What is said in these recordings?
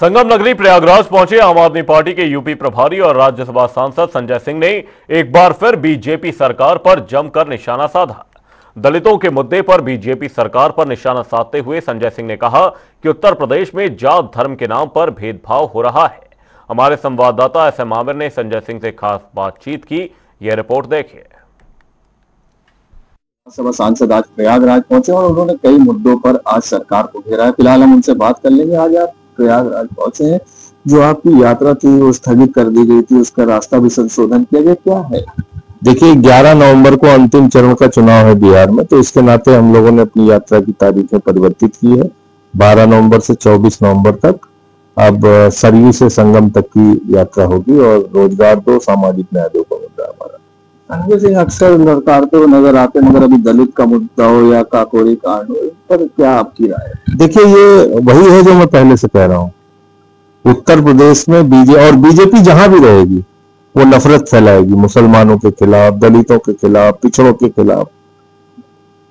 संगम नगरी प्रयागराज पहुंचे आम आदमी पार्टी के यूपी प्रभारी और राज्यसभा सांसद संजय सिंह ने एक बार फिर बीजेपी सरकार पर जमकर निशाना साधा। दलितों के मुद्दे पर बीजेपी सरकार पर निशाना साधते हुए संजय सिंह ने कहा कि उत्तर प्रदेश में जात धर्म के नाम पर भेदभाव हो रहा है। हमारे संवाददाता एसएम आमिर ने संजय सिंह से खास बातचीत की, यह रिपोर्ट देखिए। सभा सांसद आज प्रयागराज पहुंचे और उन्होंने कई मुद्दों पर आज सरकार को घेरा है। फिलहाल हम उनसे बात कर लेंगे। आज आप प्रयागराज पहुंचे हैं, जो आपकी यात्रा थी वो स्थगित कर दी गई थी, उसका रास्ता भी संशोधन किया गया, क्या है? देखिए, 11 नवंबर को अंतिम चरण का चुनाव है बिहार में, तो इसके नाते हम लोगों ने अपनी यात्रा की तारीखें परिवर्तित की है। 12 नवंबर से 24 नवंबर तक अब सरयू से संगम तक की यात्रा होगी और रोजगार दो, सामाजिक न्याय दो का मुद्दा हमारा। संजय सिंह अक्सर लड़काते हुए नजर आते, मगर अभी दलित का मुद्दा हो या काकोरी कांड हो, इस पर क्या आपकी राय है? देखिए, ये वही है जो मैं पहले से कह रहा हूँ। उत्तर प्रदेश में बीजेपी जहां भी रहेगी वो नफरत फैलाएगी मुसलमानों के खिलाफ, दलितों के खिलाफ, पिछड़ों के खिलाफ,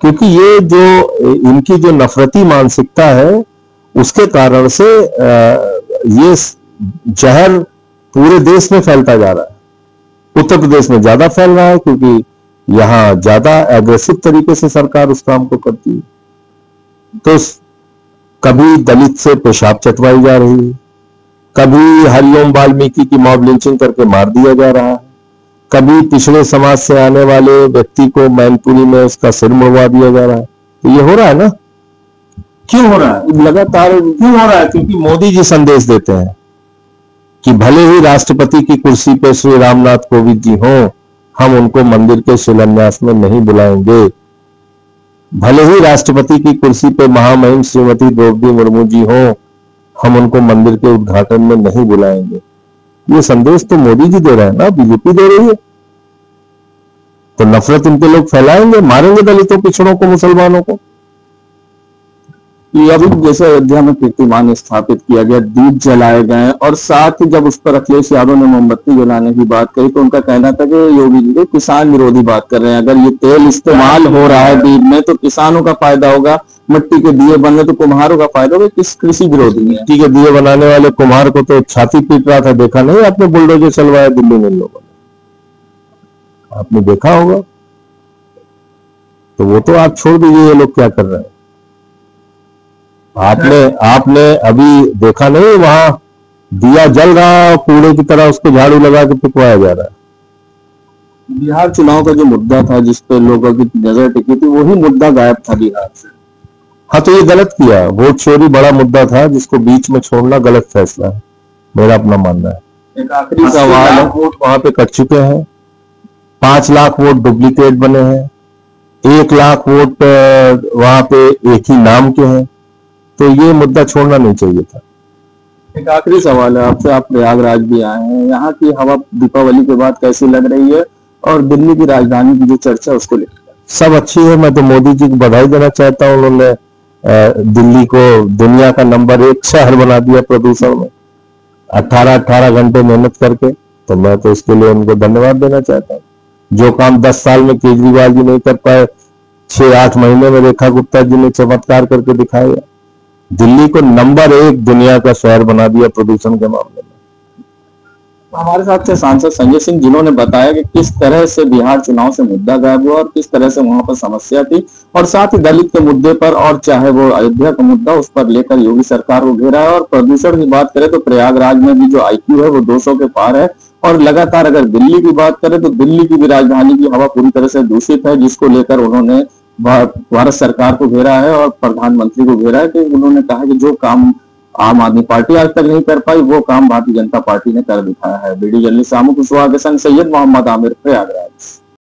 क्योंकि ये जो इनकी जो नफरती मानसिकता है उसके कारण से ये जहर पूरे देश में फैलता जा रहा है। उत्तर प्रदेश में ज्यादा फैल रहा है क्योंकि यहां ज्यादा एग्रेसिव तरीके से सरकार उस काम को करती है। तो कभी दलित से पेशाब चटवाई जा रही है, कभी हरिओम वाल्मीकि की मॉब लिंचिंग करके मार दिया जा रहा है, कभी पिछड़े समाज से आने वाले व्यक्ति को मैनपुरी में उसका सिर मुड़वा दिया जा रहा है। तो ये हो रहा है ना। क्यों हो रहा है? लगातार क्यों हो रहा है? क्योंकि मोदी जी संदेश देते हैं कि भले ही राष्ट्रपति की कुर्सी पे श्री रामनाथ कोविंद जी हों, हम उनको मंदिर के शिलान्यास में नहीं बुलाएंगे। भले ही राष्ट्रपति की कुर्सी पे महामहिम श्रीमती द्रौपदी मुर्मू जी हों, हम उनको मंदिर के उद्घाटन में नहीं बुलाएंगे। ये संदेश तो मोदी जी दे रहे हैं ना, बीजेपी दे रही है। तो नफरत इनके लोग फैलाएंगे, मारेंगे दलितों, पिछड़ों को, मुसलमानों को। अभी जैसे अयोध्या में कीर्तिमान स्थापित किया गया, दीप जलाए गए और साथ ही जब उस पर अखिलेश यादव ने मोमबत्ती जलाने की बात कही तो उनका कहना था कि योगी जी किसान विरोधी बात कर रहे हैं। अगर ये तेल इस्तेमाल हो रहा है दीप में तो किसानों का फायदा होगा, मिट्टी के दिए बनने तो कुम्हारों का फायदा होगा। किस कृषि विरोधी है? मिट्टी के दिए बनाने वाले कुम्हार को तो छाती पीट रहा था, देखा नहीं आपने? बुलडोजर चलवाया दिल्ली में लोगों ने, आपने देखा होगा। तो वो तो आप छोड़ दीजिए, ये लोग क्या कर रहे हैं। आपने अभी देखा नहीं, वहां दिया जल रहा, कूड़े की तरह उसको झाड़ू लगा के पिटवाया जा रहा है। बिहार चुनाव का जो मुद्दा था जिसपे लोगों की नजर टिकी थी, वही मुद्दा गायब था बिहार से। हाँ, तो ये गलत किया। वोट चोरी बड़ा मुद्दा था जिसको बीच में छोड़ना गलत फैसला है, मेरा अपना मानना है। एक आखिरी सवाल है, वोट वहां पे कट चुके हैं, 5 लाख वोट डुप्लीकेट बने हैं, 1 लाख वोट वहां पे एक ही नाम के हैं। तो ये मुद्दा छोड़ना नहीं चाहिए था। एक आखिरी सवाल है आपसे, आप प्रयागराज भी आए हैं, यहाँ की हवा दीपावली के बाद कैसी लग रही है और दिल्ली की राजधानी की जो चर्चा उसको लेकर? सब अच्छी है। मैं तो मोदी जी को बधाई देना चाहता हूँ, उन्होंने दिल्ली को दुनिया का नंबर 1 शहर बना दिया प्रदूषण में, 18 घंटे मेहनत करके। तो मैं तो इसके लिए उनको धन्यवाद देना चाहता हूँ। जो काम 10 साल में केजरीवाल जी नहीं कर पाए, 6-8 महीने में रेखा गुप्ता जी ने चमत्कार करके दिखाया। दिल्ली को नंबर 1 दुनिया का शहर बना दिया प्रदूषण के मामले में। हमारे साथ थे सांसद संजय सिंह, जिन्होंने बताया कि किस तरह से बिहार चुनाव से मुद्दा गायब हुआ और किस तरह से वहां पर समस्या थी, और साथ ही दलित के मुद्दे पर और चाहे वो अयोध्या का मुद्दा, उस पर लेकर योगी सरकार को घेरा है। और प्रदूषण की बात करें तो प्रयागराज में भी जो IQ है वो 200 के पार है। और लगातार अगर दिल्ली की बात करें तो दिल्ली की भी राजधानी की हवा पूरी तरह से दूषित है, जिसको लेकर उन्होंने भारत सरकार को घेरा है और प्रधानमंत्री को घेरा है। कि उन्होंने कहा कि जो काम आम आदमी पार्टी आज तक नहीं कर पाई वो काम भारतीय जनता पार्टी ने कर दिखाया है। वीडियो जर्नलिस्ट सामू कुशवाहा के संग सैयद मोहम्मद आमिर, प्रयागराज।